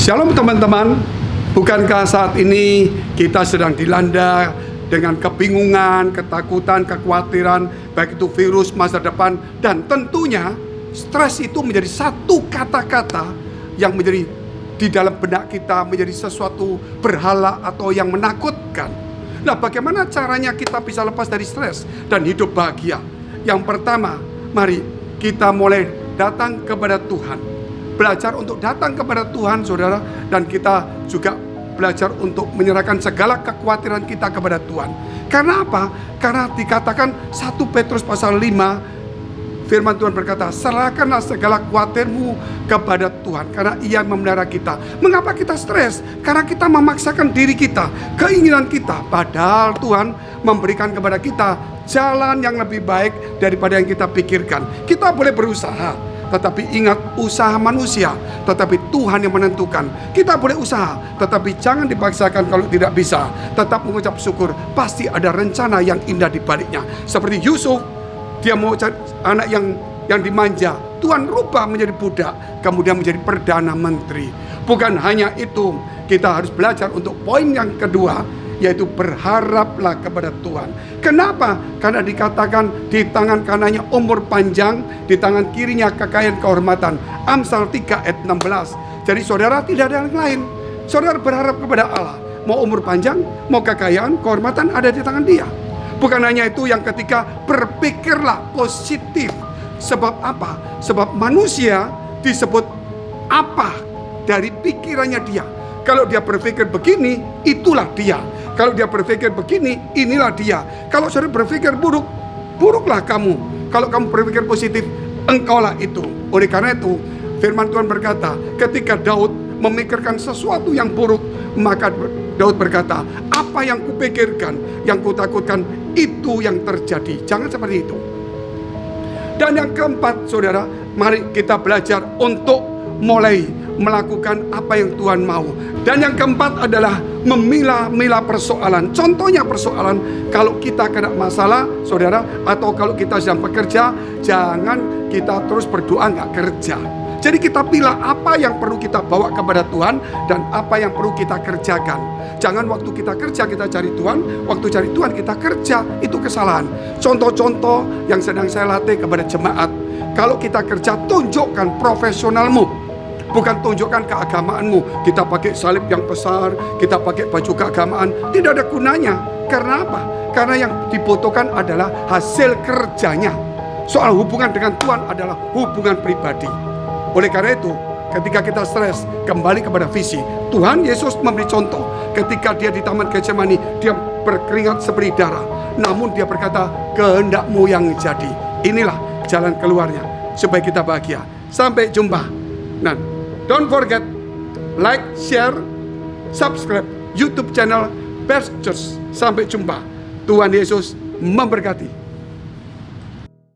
Shalom teman-teman, bukankah saat ini kita sedang dilanda dengan kebingungan, ketakutan, kekhawatiran, baik itu virus, masa depan, dan tentunya stres itu menjadi satu kata-kata yang menjadi di dalam benak kita menjadi sesuatu berhala atau yang menakutkan. Nah, bagaimana caranya kita bisa lepas dari stres dan hidup bahagia? Yang pertama, mari kita mulai datang kepada Tuhan. Belajar untuk datang kepada Tuhan, saudara. Dan kita juga belajar untuk menyerahkan segala kekhawatiran kita kepada Tuhan. Karena apa? Karena dikatakan 1 Petrus pasal 5, firman Tuhan berkata, serahkanlah segala khawatirmu kepada Tuhan, karena Ia memelihara kita. Mengapa kita stres? Karena kita memaksakan diri kita, keinginan kita. Padahal Tuhan memberikan kepada kita jalan yang lebih baik daripada yang kita pikirkan. Kita boleh berusaha, tetapi ingat, usaha manusia, tetapi Tuhan yang menentukan. Kita boleh usaha, tetapi jangan dipaksakan kalau tidak bisa. Tetap mengucap syukur, pasti ada rencana yang indah di baliknya. Seperti Yusuf, dia mau cari anak yang dimanja, Tuhan rubah menjadi budak, kemudian menjadi perdana menteri. Bukan hanya itu, kita harus belajar untuk poin yang kedua, yaitu berharaplah kepada Tuhan. Kenapa? Karena dikatakan di tangan kanannya umur panjang, di tangan kirinya kekayaan kehormatan. Amsal 3 ayat 16. Jadi saudara tidak ada yang lain. Saudara berharap kepada Allah. Mau umur panjang, mau kekayaan, kehormatan ada di tangan Dia. Bukan hanya itu, yang ketiga, berpikirlah positif. Sebab apa? Sebab manusia disebut apa dari pikirannya dia. Kalau dia berpikir begini, itulah dia. Kalau dia berpikir begini, inilah dia. Kalau saudara berpikir buruk, buruklah kamu. Kalau kamu berpikir positif, engkaulah itu. Oleh karena itu, firman Tuhan berkata, ketika Daud memikirkan sesuatu yang buruk, maka Daud berkata, apa yang kupikirkan, yang kutakutkan, itu yang terjadi. Jangan seperti itu. Dan yang keempat, saudara, mari kita belajar untuk mulai melakukan apa yang Tuhan mau. Dan yang keempat adalah memilah-milah persoalan. Contohnya persoalan, kalau kita kena masalah, saudara, atau kalau kita sedang bekerja, jangan kita terus berdoa nggak kerja. Jadi kita pilih apa yang perlu kita bawa kepada Tuhan dan apa yang perlu kita kerjakan. Jangan waktu kita kerja kita cari Tuhan, waktu cari Tuhan kita kerja, itu kesalahan. Contoh-contoh yang sedang saya latih kepada jemaat. Kalau kita kerja, tunjukkan profesionalmu. Bukan tunjukkan keagamaanmu. Kita pakai salib yang besar, kita pakai baju keagamaan, tidak ada gunanya. Karena apa? Karena yang dibutuhkan adalah hasil kerjanya. Soal hubungan dengan Tuhan adalah hubungan pribadi. Oleh karena itu, ketika kita stres, kembali kepada visi. Tuhan Yesus memberi contoh. Ketika dia di Taman Getsemani, dia berkeringat seperti darah. Namun dia berkata, kehendakmu yang jadi. Inilah jalan keluarnya, supaya kita bahagia. Sampai jumpa. Nah, don't forget, like, share, subscribe YouTube channel Best Church. Sampai jumpa. Tuhan Yesus memberkati.